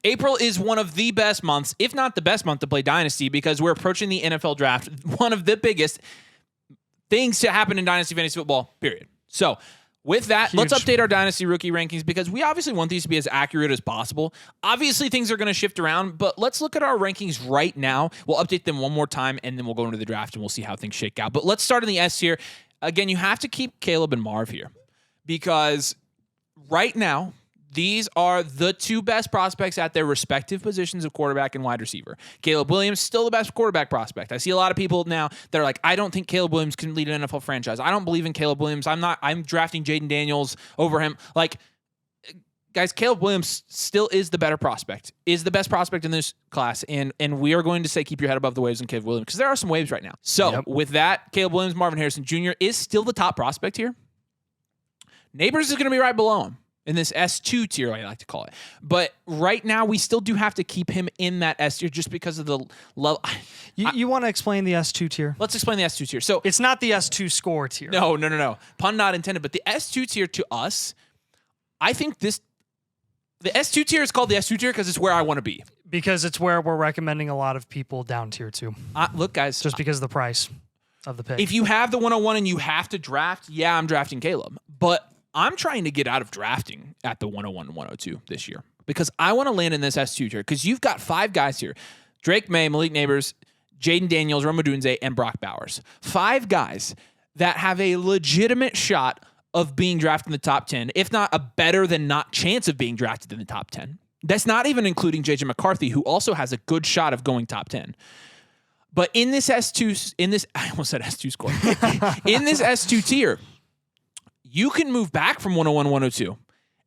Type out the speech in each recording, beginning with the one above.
April is one of the best months, if not the best month to play Dynasty, because we're approaching the NFL draft, one of the biggest things to happen in Dynasty Fantasy Football, period. So with that, let's update our Dynasty rookie rankings because we obviously want these to be as accurate as possible. Obviously, things are going to shift around, but let's look at our rankings right now. We'll update them one more time, and then we'll go into the draft, and we'll see how things shake out. But let's start in the S tier. Again, you have to keep Caleb and Marv here because right now, these are the two best prospects at their respective positions of quarterback and wide receiver. Caleb Williams, still the best quarterback prospect. I see a lot of people now that are like, I don't think Caleb Williams can lead an NFL franchise. I don't believe in Caleb Williams. I'm drafting Jaden Daniels over him. Like, guys, Caleb Williams still is the better prospect, is the best prospect in this class. And we are going to say, keep your head above the waves on Caleb Williams because there are some waves right now. So with that, Caleb Williams, Marvin Harrison Jr. is still the top prospect here. Neighbors is going to be right below him in this S2 tier, I like to call it. But right now, we still do have to keep him in that S tier just because of the level. You want to explain the S2 tier? Let's explain the S2 tier. So it's not the S2 score tier. No. Pun not intended. But the S2 tier to us, I think the S2 tier is called the S2 tier because it's where I want to be. Because it's where we're recommending a lot of people down tier 2. Look, guys. Just because of the price of the pick. If you have the 101 and you have to draft, yeah, I'm drafting Caleb. But I'm trying to get out of drafting at the 101 and 102 this year because I want to land in this S2 tier because you've got 5 guys here. Drake May, Malik Neighbors, Jaden Daniels, Rome Odunze, and Brock Bowers. 5 guys that have a legitimate shot of being drafted in the top 10, if not a better than not chance of being drafted in the top 10. That's not even including JJ McCarthy, who also has a good shot of going top 10. But in this I almost said S2 score. In this S2 tier, you can move back from 101, 102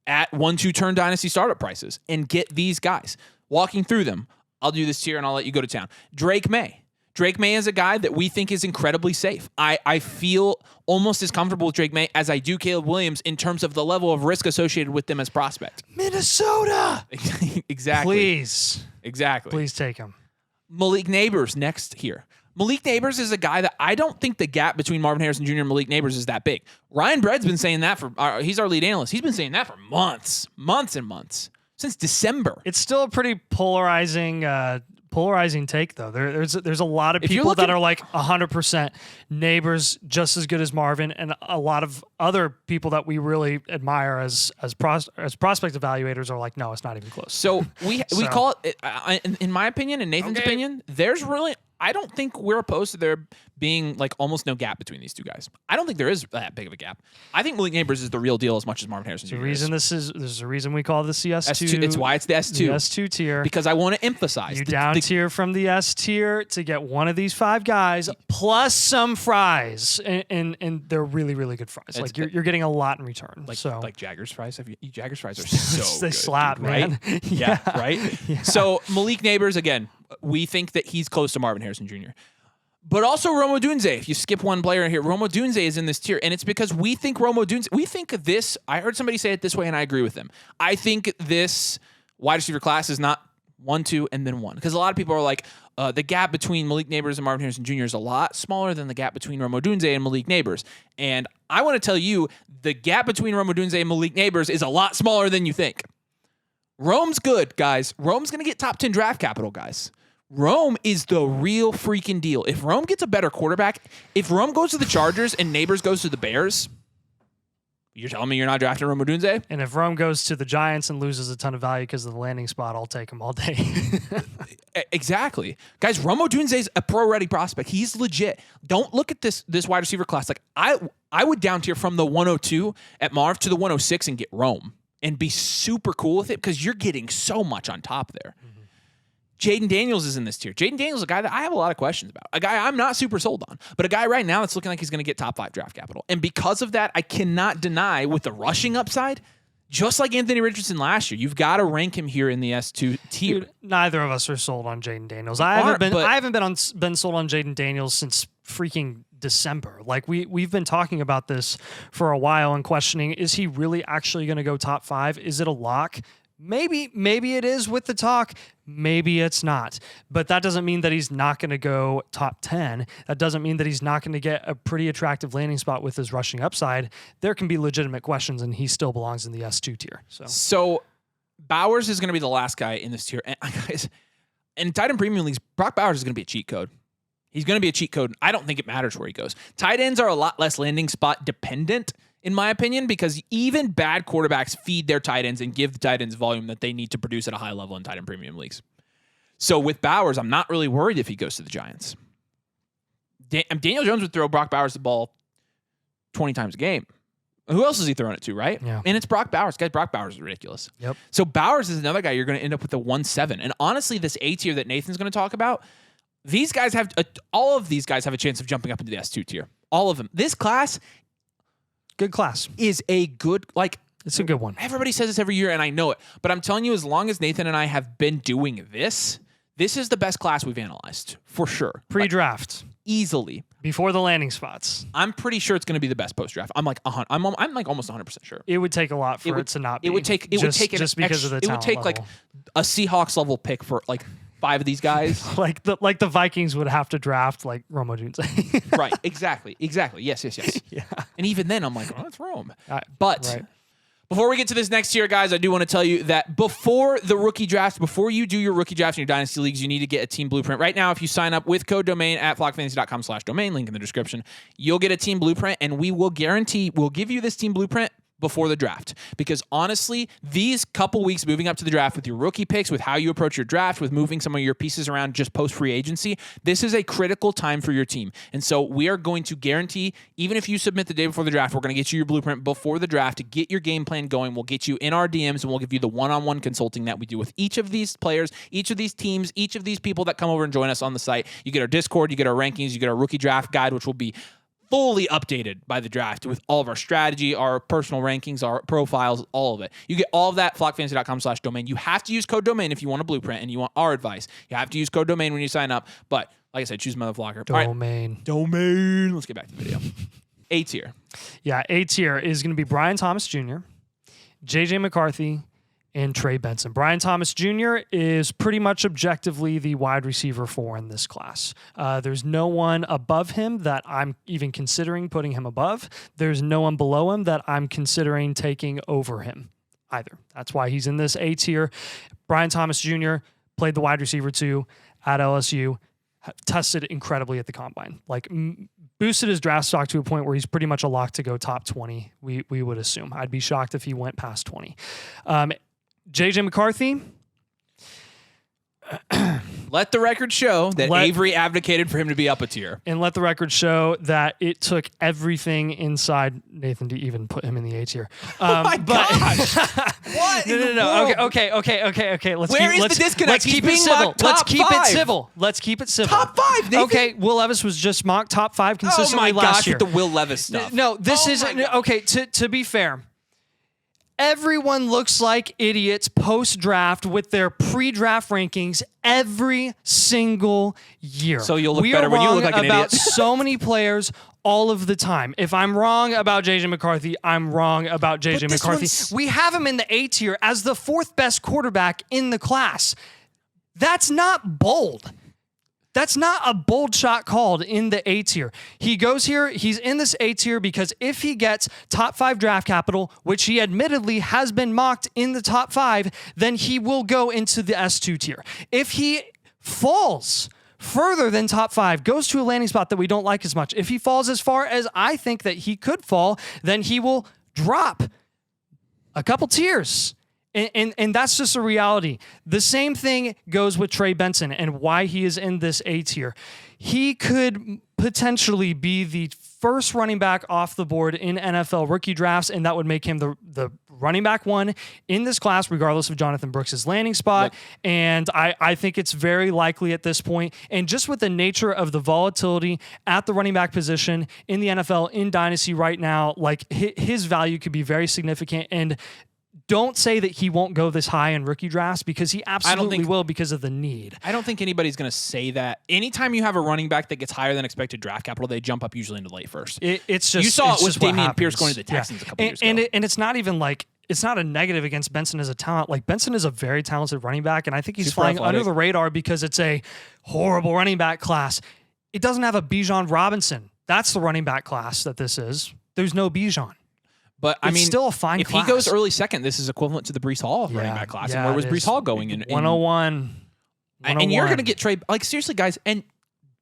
at 1-2 turn Dynasty startup prices and get these guys. Walking through them, I'll do this tier and I'll let you go to town. Drake May. Drake May is a guy that we think is incredibly safe. I feel almost as comfortable with Drake May as I do Caleb Williams in terms of the level of risk associated with them as prospect. Minnesota! Exactly. Please. Exactly. Please take him. Malik Neighbors next here. Malik Neighbors is a guy that I don't think the gap between Marvin Harrison Jr. and Malik Neighbors is that big. Ryan Bread's been saying that he's our lead analyst. He's been saying that for months and months, since December. It's still a pretty polarizing take, though. There's a lot of people that are like 100% Neighbors just as good as Marvin, and a lot of other people that we really admire as prospect evaluators are like, no, it's not even close. So we call it, in my opinion and Nathan's opinion, there's really, I don't think we're opposed to there being like almost no gap between these two guys. I don't think there is that big of a gap. I think Malik Neighbors is the real deal as much as Marvin Harrison Jr. There's a reason we call this the S2. S2. It's why it's the S2. The S2 tier. Because I want to emphasize. You down tier from the S tier to get one of these 5 guys plus some fries. And they're really, really good fries. Like you're getting a lot in return. Like Jagger's fries. Jagger's fries are so they good. slap, dude, right? man. Yeah, right? Yeah. So Malik Neighbors, again, we think that he's close to Marvin Harrison Jr. But also Rome Odunze. If you skip one player in here, Rome Odunze is in this tier. And it's because we think Rome Odunze, we think this, I heard somebody say it this way and I agree with them. I think this wide receiver class is not 1, 2, and then 1. Because a lot of people are like, the gap between Malik Neighbors and Marvin Harrison Jr. is a lot smaller than the gap between Rome Odunze and Malik Neighbors. And I want to tell you, the gap between Rome Odunze and Malik Neighbors is a lot smaller than you think. Rome's good, guys. Rome's going to get top 10 draft capital, guys. Rome is the real freaking deal. If Rome gets a better quarterback, if Rome goes to the Chargers and Neighbors goes to the Bears, you're telling me you're not drafting Rome Odunze? And if Rome goes to the Giants and loses a ton of value because of the landing spot, I'll take him all day. Exactly. Guys, Rome Odunze is a pro-ready prospect. He's legit. Don't look at this wide receiver class. Like I would down tier from the 102 at Marv to the 106 and get Rome and be super cool with it because you're getting so much on top there. Mm-hmm. Jaden Daniels is in this tier. Jaden Daniels is a guy that I have a lot of questions about. A guy I'm not super sold on, but a guy right now that's looking like he's going to get top 5 draft capital. And because of that, I cannot deny with the rushing upside, just like Anthony Richardson last year, you've got to rank him here in the S2 tier. Dude, neither of us are sold on Jaden Daniels. I haven't been sold on Jaden Daniels since freaking December. Like we've been talking about this for a while and questioning, is he really actually going to go top 5? Is it a lock? Maybe it is with the talk. Maybe it's not. But that doesn't mean that he's not going to go top 10. That doesn't mean that he's not going to get a pretty attractive landing spot with his rushing upside. There can be legitimate questions, and he still belongs in the S2 tier. So Bowers is going to be the last guy in this tier. And guys, in tight end premium leagues, Brock Bowers is going to be a cheat code. He's going to be a cheat code. I don't think it matters where he goes. Tight ends are a lot less landing spot dependent, in my opinion, because even bad quarterbacks feed their tight ends and give the tight ends volume that they need to produce at a high level in tight end premium leagues. So with Bowers, I'm not really worried if he goes to the Giants. Daniel Jones would throw Brock Bowers the ball 20 times a game. Who else is he throwing it to, right? Yeah. And it's Brock Bowers. Guys, Brock Bowers is ridiculous. Yep. So Bowers is another guy you're going to end up with a 1-7. And honestly, this A tier that Nathan's going to talk about, these guys have all of these guys have a chance of jumping up into the S2 tier. All of them. This class, good class, is a good, like, it's a good one. Everybody says this every year, and I know it. But I'm telling you, as long as Nathan and I have been doing this is the best class we've analyzed for sure. Pre-draft, easily before the landing spots. I'm pretty sure it's going to be the best post-draft. I'm like almost 100% sure. It would take a lot for it to not be. It would take just because of the talent level. Like a Seahawks level pick for like 5 of these guys. like the Vikings would have to draft like Rome Odunze. Right. Exactly. Yes. Yeah. And even then, I'm like, oh, that's Rome. Right. Before we get to this next year, guys, I do want to tell you that before the rookie draft, before you do your rookie draft in your dynasty leagues, you need to get a team blueprint. Right now, if you sign up with code domain at flockfantasy.com/domain, link in the description, you'll get a team blueprint, and we'll give you this team blueprint before the draft. Because honestly, these couple weeks moving up to the draft with your rookie picks, with how you approach your draft, with moving some of your pieces around just post free agency, this is a critical time for your team. And so we are going to guarantee, even if you submit the day before the draft, we're going to get you your blueprint before the draft to get your game plan going. We'll get you in our DMs, and we'll give you the one-on-one consulting that we do with each of these players, each of these teams, each of these people that come over and join us on the site. You get our Discord, you get our rankings, you get our rookie draft guide, which will be fully updated by the draft with all of our strategy, our personal rankings, our profiles, all of it. You get all of that flockfantasy.com/domain. You have to use code domain if you want a blueprint and you want our advice. You have to use code domain when you sign up. But like I said, choose Motherflocker. Domain. Right. Domain. Let's get back to the video. A tier. Yeah, A tier is going to be Brian Thomas Jr., JJ McCarthy, and Trey Benson. Brian Thomas Jr. is pretty much objectively the wide receiver 4 in this class. There's no one above him that I'm even considering putting him above. There's no one below him that I'm considering taking over him either. That's why he's in this A tier. Brian Thomas Jr. played the wide receiver 2 at LSU, tested incredibly at the combine. Like, boosted his draft stock to a point where he's pretty much a lock to go top 20, we would assume. I'd be shocked if he went past 20. JJ McCarthy. Let the record show that Avery advocated for him to be up a tier. And let the record show that it took everything inside Nathan to even put him in the A tier. Oh my gosh. What? No. Okay. Where is the disconnect? Let's keep it civil. Let's keep it civil. Top 5, Nathan. Okay, Will Levis was just mocked top 5 consistently last year. With the Will Levis stuff. No, this is okay. To be fair, everyone looks like idiots post-draft with their pre-draft rankings every single year. So you'll look better when you look like an idiot. about so many players all of the time. If I'm wrong about JJ McCarthy, I'm wrong about JJ McCarthy. We have him in the A tier as the 4th best quarterback in the class. That's not bold. That's not a bold shot called in the A tier. He goes here, he's in this A tier because if he gets top 5 draft capital, which he admittedly has been mocked in the top 5, then he will go into the S2 tier. If he falls further than top 5, goes to a landing spot that we don't like as much, if he falls as far as I think that he could fall, then he will drop a couple tiers. And that's just a reality. The same thing goes with Trey Benson and why he is in this A tier. He could potentially be the first running back off the board in NFL rookie drafts, and that would make him the running back 1 in this class, regardless of Jonathan Brooks' landing spot. Yep. And I think it's very likely at this point. And just with the nature of the volatility at the running back position in the NFL, in Dynasty right now, like his value could be very significant. And don't say that he won't go this high in rookie drafts because he absolutely will because of the need. I don't think anybody's going to say that. Anytime you have a running back that gets higher than expected draft capital, they jump up usually into late first. It's just you saw it with Dameon Pierce going to the Texans a couple years ago. And it's not even like it's not a negative against Benson as a talent. Like Benson is a very talented running back, and I think he's flying under the radar because it's a horrible running back class. It doesn't have a Bijan Robinson. That's the running back class that this is. There's no Bijan. But I mean, still a fine if class. he goes early second, this is equivalent to the Breece Hall running back class. And where was Breece Hall going in 101? And you're going to get Trey, like seriously, guys, and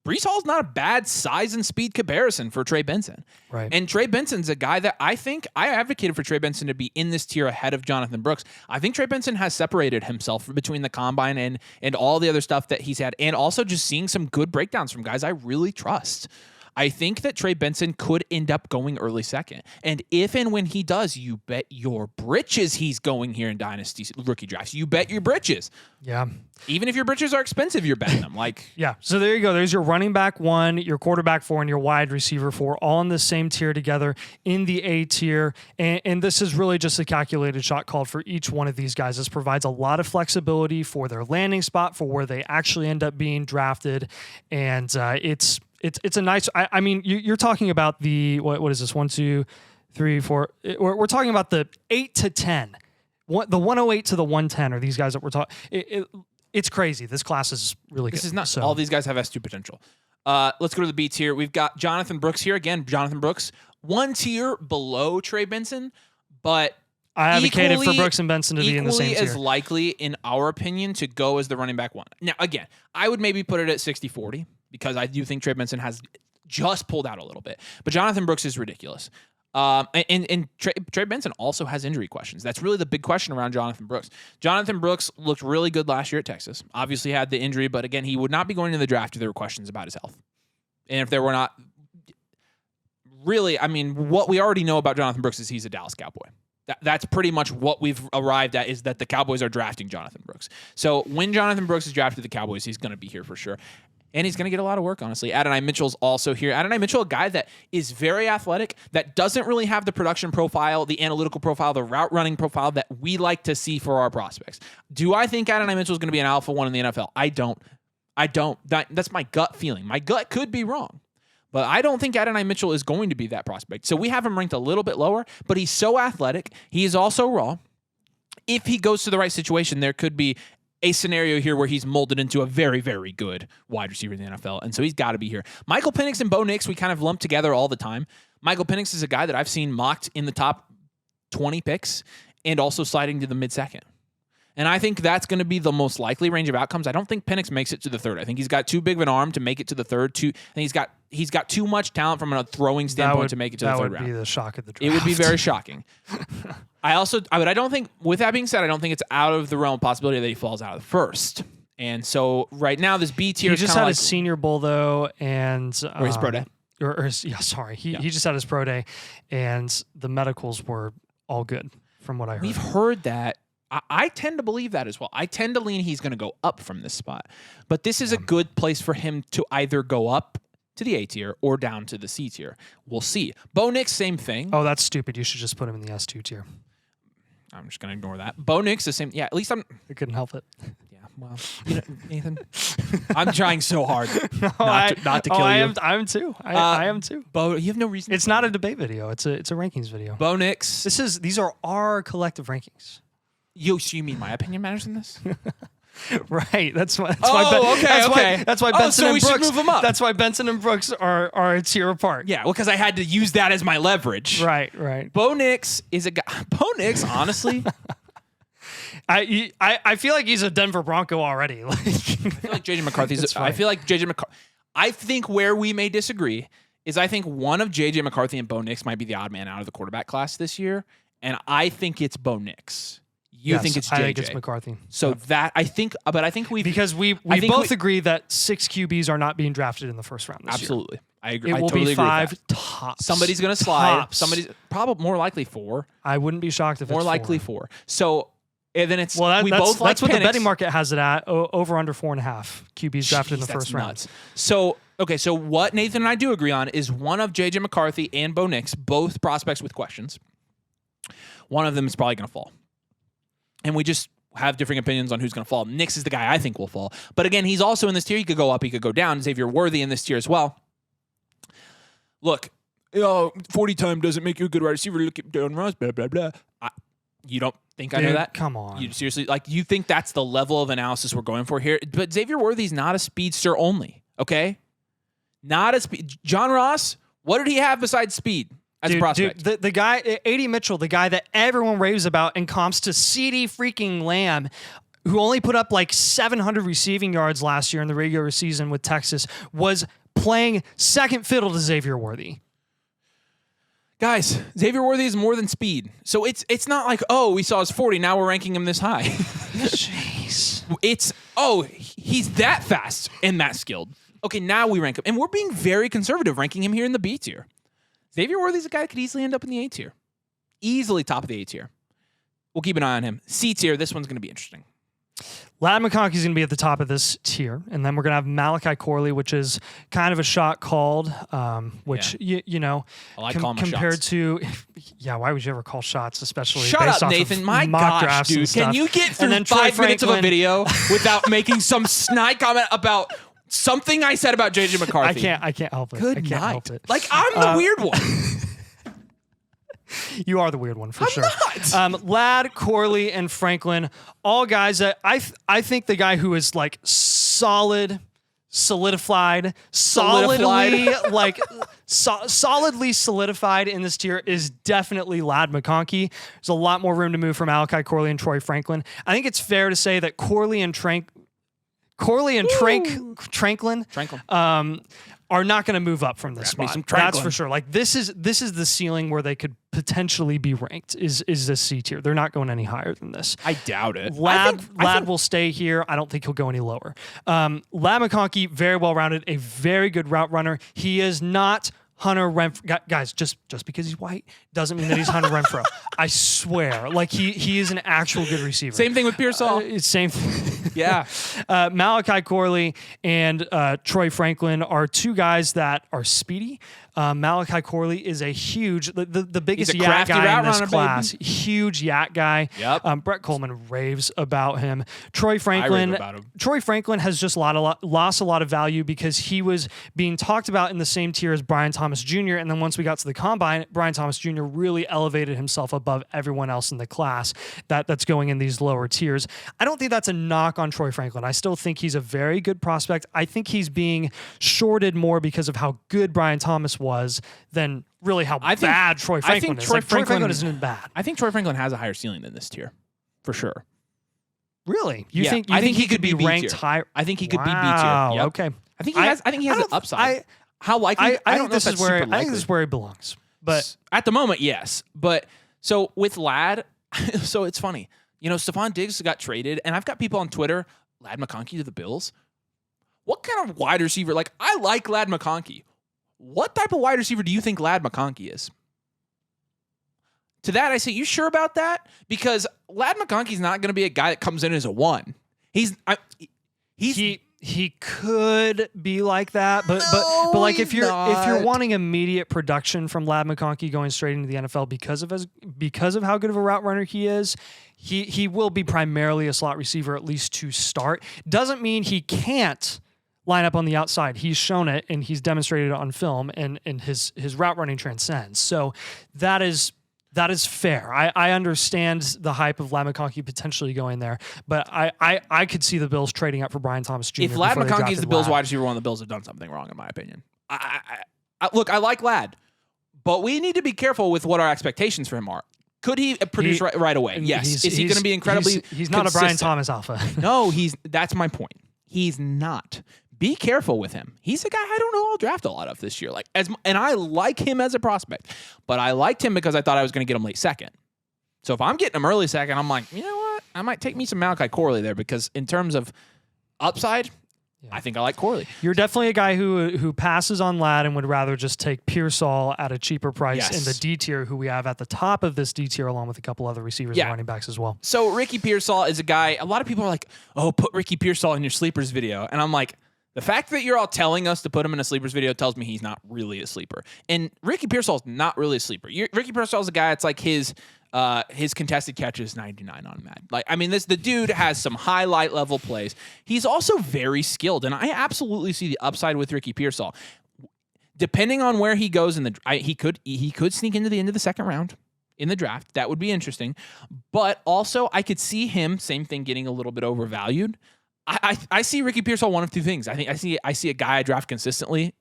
Breece Hall's not a bad size and speed comparison for Trey Benson. Right. And Trey Benson's a guy that I think I advocated for Trey Benson to be in this tier ahead of Jonathan Brooks. I think Trey Benson has separated himself between the combine and all the other stuff that he's had, and also just seeing some good breakdowns from guys I really trust. I think that Trey Benson could end up going early second. And if and when he does, you bet your britches he's going here in Dynasty rookie drafts. You bet your britches. Yeah. Even if your britches are expensive, you're betting them. Yeah. So there you go. There's your running back 1, your quarterback 4, and your wide receiver 4, all in the same tier together in the A tier. And this is really just a calculated shot called for each one of these guys. This provides a lot of flexibility for their landing spot, for where they actually end up being drafted. And it's a nice. I mean, you're talking about the what is this? 1, 2, 3, 4. We're talking about the 8 to 10, the 108 to the 110 are these guys that we're talking. It's crazy. This class is really good. This is not. All these guys have S2 potential. Let's go to the B tier. We've got Jonathan Brooks here again. Jonathan Brooks, 1 tier below Trey Benson, but I advocated for Brooks and Benson to be in the same tier. Equally as likely, in our opinion, to go as the running back 1. Now, again, I would maybe put it at 60-40. Because I do think Trey Benson has just pulled out a little bit. But Jonathan Brooks is ridiculous. And Trey Benson also has injury questions. That's really the big question around Jonathan Brooks. Jonathan Brooks looked really good last year at Texas. Obviously had the injury, but again, he would not be going into the draft if there were questions about his health. And if there were not, really, I mean, what we already know about Jonathan Brooks is he's a Dallas Cowboy. That's pretty much what we've arrived at, is that the Cowboys are drafting Jonathan Brooks. So when Jonathan Brooks is drafted the Cowboys, he's going to be here for sure. And he's going to get a lot of work, honestly. Adonai Mitchell's also here. Adonai Mitchell, a guy that is very athletic, that doesn't really have the production profile, the analytical profile, the route running profile that we like to see for our prospects. Do I think Adonai Mitchell is going to be an alpha 1 in the NFL? I don't. That's my gut feeling. My gut could be wrong. But I don't think Adonai Mitchell is going to be that prospect. So we have him ranked a little bit lower, but he's so athletic. He is also raw. If he goes to the right situation, there could be a scenario here where he's molded into a very, very good wide receiver in the NFL. And so he's got to be here. Michael Penix and Bo Nix, we kind of lump together all the time. Michael Penix is a guy that I've seen mocked in the top 20 picks and also sliding to the mid-second. And I think that's going to be the most likely range of outcomes. I don't think Penix makes it to the third. I think he's got too big of an arm to make it to the third. I think he's got too much talent from a throwing standpoint to make it to the third round. That would be the shock of the draft. It would be very shocking. I don't think, with that being said, I don't think it's out of the realm of possibility that he falls out of the first. And so right now, this B tier is just had his Senior Bowl, though, and or his pro day. He just had his pro day, and the medicals were all good from what I heard. We've heard that. I tend to believe that as well. I tend to lean he's going to go up from this spot. But this is a good place for him to either go up to the A tier or down to the C tier. We'll see. Bo Nix, same thing. Oh, that's stupid. You should just put him in the S2 tier. I'm just going to ignore that. Bo Nix, the same. Yeah, at least I couldn't help it. Yeah, well, Nathan, I'm trying so hard not to kill you. I am too. I am too. Bo, you have no reason. It's not a debate video. It's a rankings video. Bo Nix. These are our collective rankings. You mean my opinion matters in this? Right. That's why. That's why Benson and Brooks. Move them up. That's why Benson and Brooks are a tier apart. Yeah. Well, because I had to use that as my leverage. Right. Bo Nix is a guy. Bo Nix, honestly. I feel like he's a Denver Bronco already. I feel like JJ McCarthy's. I feel like JJ McCarthy. I think where we may disagree is I think one of JJ McCarthy and Bo Nix might be the odd man out of the quarterback class this year, and I think it's Bo Nix. You think it's JJ. I think it's McCarthy. So that I think we both agree that 6 QBs are not being drafted in the first round this absolutely. year. I agree. It will totally be 5 agree with tops. Somebody's going to slide. Tops. Somebody's probably more likely 4. I wouldn't be shocked if more it's likely 4. So and then it's that's what the betting market has it at, over under 4.5 QBs drafted in the first round. So what Nathan and I do agree on is one of JJ McCarthy and Bo Nix, both prospects with questions. One of them is probably going to fall. And we just have differing opinions on who's going to fall. Nix is the guy I think will fall. But again, he's also in this tier. He could go up. He could go down. Xavier Worthy in this tier as well. Look, 40 time doesn't make you a good wide receiver. Look at Darren Ross, blah, blah, blah. You don't think I know that? Come on. You seriously, you think that's the level of analysis we're going for here? But Xavier Worthy's not a speedster only, okay? Not a speed. John Ross, what did he have besides speed? as a prospect. The guy, A.D. Mitchell, the guy that everyone raves about and comps to C.D. freaking Lamb, who only put up like 700 receiving yards last year in the regular season with Texas, was playing second fiddle to Xavier Worthy. Guys, Xavier Worthy is more than speed. So it's not like, oh, we saw his 40, now we're ranking him this high. Jeez. It's, he's that fast and that skilled. Okay, now we rank him. And we're being very conservative ranking him here in the B tier. Xavier Worthy's a guy that could easily end up in the A tier. Easily top of the A tier. We'll keep an eye on him. C tier, this one's going to be interesting. Ladd McConkey's going to be at the top of this tier, and then we're going to have Malachi Corley, which is kind of a shot called, which, you know, I like calling my compared shots. to, why would you ever call shots, especially Shut based up, off Nathan. of My mock gosh, drafts dude. and stuff. Can you get through then 5 Troy minutes of a Franklin. video without making some snide comment about something I said about J.J. McCarthy? I can't help it. Good I can't night. help it. Like, I'm the weird one. You are the weird one for I'm sure. not. Ladd, Corley, and Franklin, all guys that I think the guy who is like solidified, solidly solidified in this tier is definitely Ladd McConkey. There's a lot more room to move for Malachi Corley and Troy Franklin. I think it's fair to say that Corley and Tranklin are not going to move up from this spot. That's for sure. Like this is the ceiling where they could potentially be ranked. Is this C tier? They're not going any higher than this. I doubt it. Ladd will stay here. I don't think he'll go any lower. Ladd McConkey, very well rounded, a very good route runner. He is not Hunter Renfrow. Guys, just because he's white doesn't mean that he's Hunter Renfrow. I swear. Like he is an actual good receiver. Same thing with Pearsall. Same thing. Yeah. Malachi Corley and Troy Franklin are two guys that are speedy. Malachi Corley is a huge, the biggest yak guy in this class. Baby. Huge yak guy. Yep. Brett Coleman raves about him. Troy Franklin. Troy Franklin has just lost a lot of value because he was being talked about in the same tier as Brian Thomas Jr. And then once we got to the combine, Brian Thomas Jr. really elevated himself above everyone else in the class that's going in these lower tiers. I don't think that's a knock on Troy Franklin. I still think he's a very good prospect. I think he's being shorted more because of how good Brian Thomas was than really how bad Troy Franklin is. Troy Franklin isn't bad. I think Troy Franklin has a higher ceiling than this tier, for sure. Really? I think he could be ranked higher. I think he could be B tier. Yep. Okay. I think he has an upside. How likely? I don't know if that's super likely. I think this is where he belongs. But at the moment, yes. But so with Ladd, so it's funny. You know, Stephon Diggs got traded, and I've got people on Twitter, Ladd McConkey to the Bills. What kind of wide receiver? Like, I like Ladd McConkey. What type of wide receiver do you think Ladd McConkey is? To that, I say, you sure about that? Because Ladd McConkey's not going to be a guy that comes in as a 1. He could be like that, but like if you're wanting immediate production from Ladd McConkey going straight into the NFL because of how good of a route runner he is, he will be primarily a slot receiver at least to start. Doesn't mean he can't line up on the outside. He's shown it and he's demonstrated it on film, and his route running transcends. So that is fair. I understand the hype of Ladd McConkey potentially going there, but I could see the Bills trading up for Brian Thomas Jr. If Ladd McConkey is the Bills wide receiver 1, the Bills have done something wrong, in my opinion. Look, I like Ladd, but we need to be careful with what our expectations for him are. Could he produce right away? Yes. Is he going to be incredibly He's not consistent? A Brian Thomas alpha. No, that's my point. He's not. Be careful with him. He's a guy I don't know I'll draft a lot of this year. And I like him as a prospect, but I liked him because I thought I was going to get him late second. So if I'm getting him early second, I'm like, you know what? I might take me some Malachi Corley there because in terms of upside, I think I like Corley. You're definitely a guy who passes on Ladd and would rather just take Pearsall at a cheaper price in the D tier, who we have at the top of this D tier, along with a couple other receivers and running backs as well. So Ricky Pearsall is a guy. A lot of people are like, "Oh, put Ricky Pearsall in your sleepers video," and I'm like, the fact that you're all telling us to put him in a sleepers video tells me he's not really a sleeper. And Ricky Pearsall's not really a sleeper. Ricky Pearsall's a guy. It's like his contested catch is 99 on Madden. Like, I mean, the dude has some highlight level plays. He's also very skilled, and I absolutely see the upside with Ricky Pearsall. Depending on where he goes he could sneak into the end of the second round in the draft. That would be interesting. But also, I could see him, same thing, getting a little bit overvalued. I see Ricky Pearsall one of two things. I see a guy I draft consistently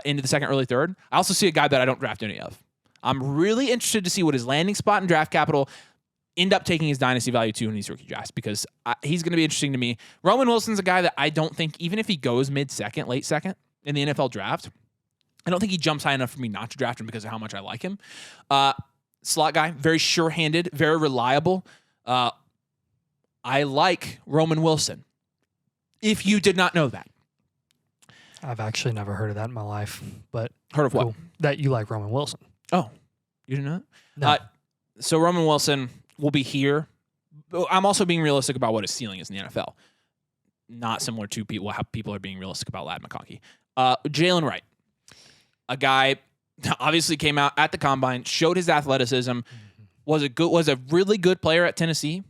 into the second, early third. I also see a guy that I don't draft any of. I'm really interested to see what his landing spot and draft capital end up taking his dynasty value to in these rookie drafts, because he's going to be interesting to me. Roman Wilson's a guy that I don't think, even if he goes mid-second, late second in the NFL draft, I don't think he jumps high enough for me not to draft him because of how much I like him. Slot guy, very sure-handed, very reliable. I like Roman Wilson. If you did not know that. I've actually never heard of that in my life, but heard of what? Cool. That you like Roman Wilson. Oh, you didn't know that? No. So Roman Wilson will be here. I'm also being realistic about what his ceiling is in the NFL. Not similar to how people are being realistic about Ladd McConkey. Jalen Wright, a guy obviously came out at the combine, showed his athleticism, was a really good player at Tennessee.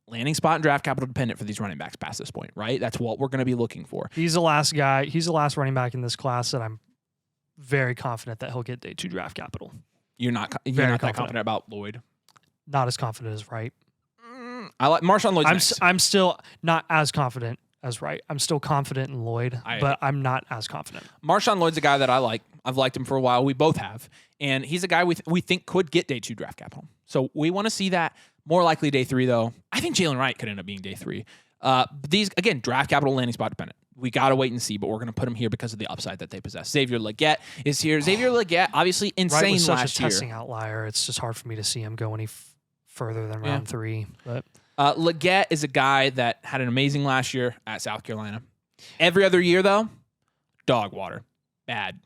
Landing spot and draft capital dependent for these running backs past this point, right? That's what we're going to be looking for. He's the last guy. He's the last running back in this class that I'm very confident that he'll get day 2 draft capital. You're not that confident about Lloyd? Not as confident as Wright. I like Marshawn Lloyd's I'm still not as confident as Wright. I'm still confident in Lloyd, but I'm not as confident. Marshawn Lloyd's a guy that I like. I've liked him for a while. We both have. And he's a guy we think could get day 2 draft capital. So we want to see that. More likely day 3, though. I think Jalen Wright could end up being day 3. These, again, draft capital, landing spot dependent. We got to wait and see, but we're going to put him here because of the upside that they possess. Xavier Legette is here. Xavier Legette, obviously insane Wright was such last a testing outlier. It's just hard for me to see him go any further than round 3. But Legette is a guy that had an amazing last year at South Carolina. Every other year, though, dog water. Bad.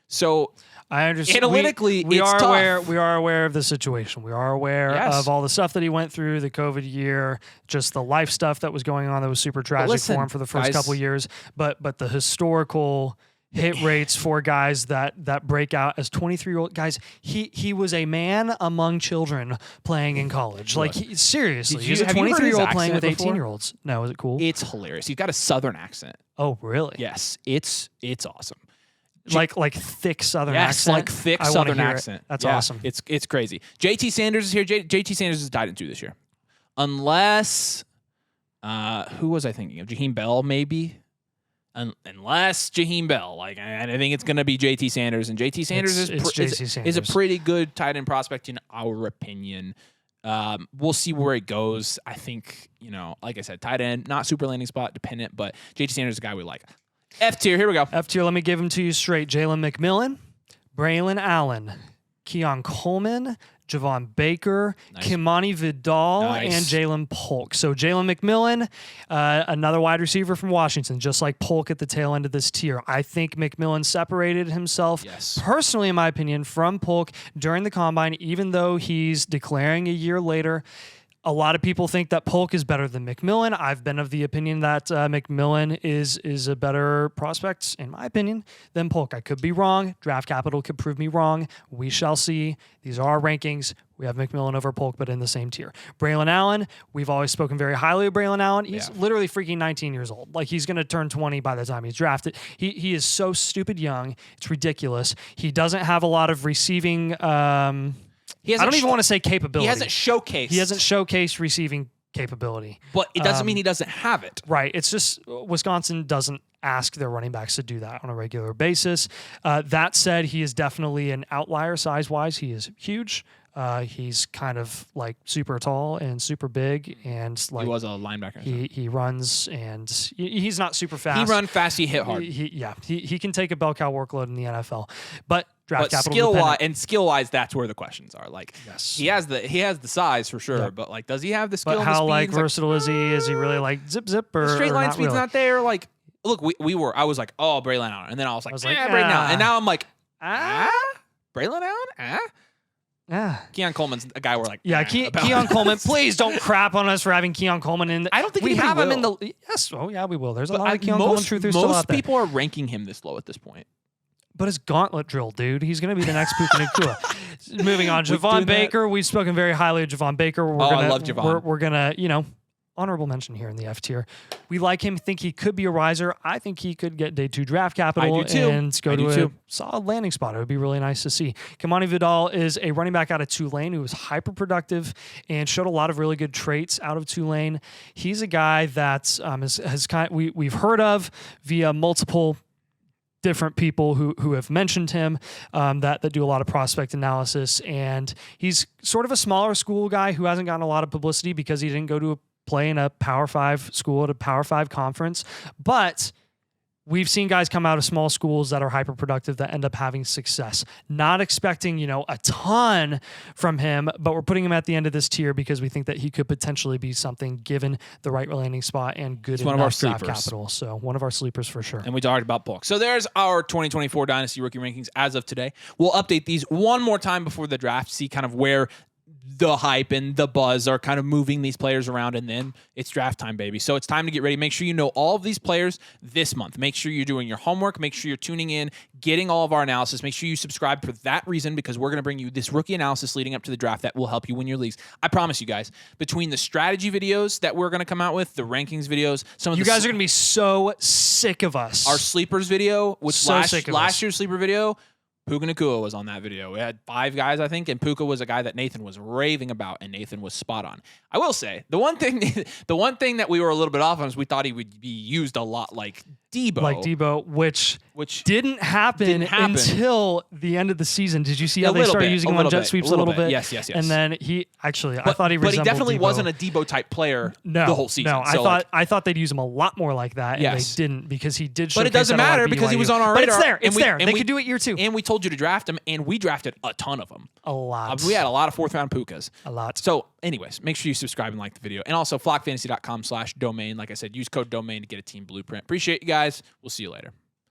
So I understand. Analytically, we it's are tough. aware. We are aware of the situation. We are aware of all the stuff that he went through, the COVID year, just the life stuff that was going on that was super tragic for him for the first couple of years. But the historical hit rates for guys that break out as 23-year-old guys. He was a man among children playing in college. Like seriously, he's a 23-year-old playing with 18-year-olds. No, is it cool? It's hilarious. He's got a Southern accent. Oh, really? Yes, it's awesome. Like thick Southern accent. Yes, like thick Southern accent. That's awesome. It's crazy. JT Sanders is here. JT Sanders is tied in 2 this year. Unless, who was I thinking of? Jaheim Bell, maybe? Unless Jaheim Bell. Like, I think it's going to be JT Sanders. And JT Sanders is a pretty good tight end prospect in our opinion. We'll see where it goes. I think, like I said, tight end, not super landing spot dependent, but JT Sanders is a guy we like. F tier, here we go. F tier, let me give them to you straight. Jalen McMillan, Braylon Allen, Keon Coleman, Javon Baker, Kimani Vidal, and Jalen Polk. So Jalen McMillan, another wide receiver from Washington, just like Polk at the tail end of this tier. I think McMillan separated himself, personally, in my opinion, from Polk during the combine, even though he's declaring a year later. A lot of people think that Polk is better than McMillan. I've been of the opinion that McMillan is a better prospect, in my opinion, than Polk. I could be wrong. Draft capital could prove me wrong. We shall see. These are our rankings. We have McMillan over Polk, but in the same tier. Braylon Allen, we've always spoken very highly of Braylon Allen. He's literally freaking 19 years old. Like, he's going to turn 20 by the time he's drafted. He is so stupid young. It's ridiculous. He doesn't have a lot of receiving... I don't even want to say capability. He hasn't showcased receiving capability. But it doesn't mean he doesn't have it. Right. It's just Wisconsin doesn't ask their running backs to do that on a regular basis. That said, he is definitely an outlier size-wise. He is huge. He's kind of like super tall and super big, and like he was a linebacker. He runs, and he's not super fast. He run fast. He hit hard. He can take a bell cow workload in the NFL, but draft capital skill wise, that's where the questions are. Like, he has the size for sure, but like, does he have the skill? But how like versatile is he? Is he really like zip or the straight line speed's really? Not there? Like, look, I was like, oh, Braylon Allen, and then I was like Braylon Allen, and now I'm like, Braylon Allen, Yeah. Keon Coleman's a guy we're like, Keon Coleman. Please don't crap on us for having Keon Coleman in. I don't think we have will. him in the. Yes. Oh yeah, we will. There's a lot of Keon Coleman truthers still out there. Most people are ranking him this low at this point. But his gauntlet drill, dude. He's going to be the next Puka Nacua. Moving on, Javon Baker. We've spoken very highly of Javon Baker. I love Javon. We're gonna, honorable mention here in the F tier. We like him. Think he could be a riser. I think he could get day 2 draft capital. I do too. And go to a solid landing spot. It would be really nice to see. Kimani Vidal is a running back out of Tulane who was hyper productive and showed a lot of really good traits out of Tulane. He's a guy that we've heard of via multiple different people who have mentioned him that do a lot of prospect analysis. And he's sort of a smaller school guy who hasn't gotten a lot of publicity because he didn't go to play in a Power 5 school at a Power 5 conference. But we've seen guys come out of small schools that are hyper productive that end up having success. Not expecting, a ton from him, but we're putting him at the end of this tier because we think that he could potentially be something given the right landing spot and good one of our draft sleepers. capital. So one of our sleepers for sure. And we talked about Bulk. So there's our 2024 Dynasty rookie rankings as of today. We'll update these one more time before the draft, see kind of where the hype and the buzz are kind of moving these players around, and then it's draft time, baby. So it's time to get ready. Make sure you know all of these players this month. Make sure you're doing your homework. Make sure you're tuning in, getting all of our analysis. Make sure you subscribe for that reason, because we're going to bring you this rookie analysis leading up to the draft that will help you win your leagues. I promise you guys, between the strategy videos that we're going to come out with, the rankings videos, you guys are going to be so sick of us. Our sleepers video, which So sick of last us. year's sleeper video, Puka Nacua was on that video. We had 5 guys, I think, and Puka was a guy that Nathan was raving about, and Nathan was spot on. I will say, the one thing that we were a little bit off on is we thought he would be used a lot like Debo. Which didn't happen until the end of the season. Did you see how they started using him on jet sweeps a little bit? Yes. And then I thought he resembled But he definitely Debo. wasn't a Debo type player the whole season. No, I thought they'd use him a lot more like that, and they didn't, because he did. But it doesn't matter because he was on our radar. But it's there. It's there. And They could do it year 2. And we told you to draft him, and we drafted a ton of them. A lot. We had a lot of 4th round Pukas. A lot. So, anyways, make sure you subscribe and like the video, and also flockfantasy.com/domain. Like I said, use code domain to get a team blueprint. Appreciate you guys. We'll see you later.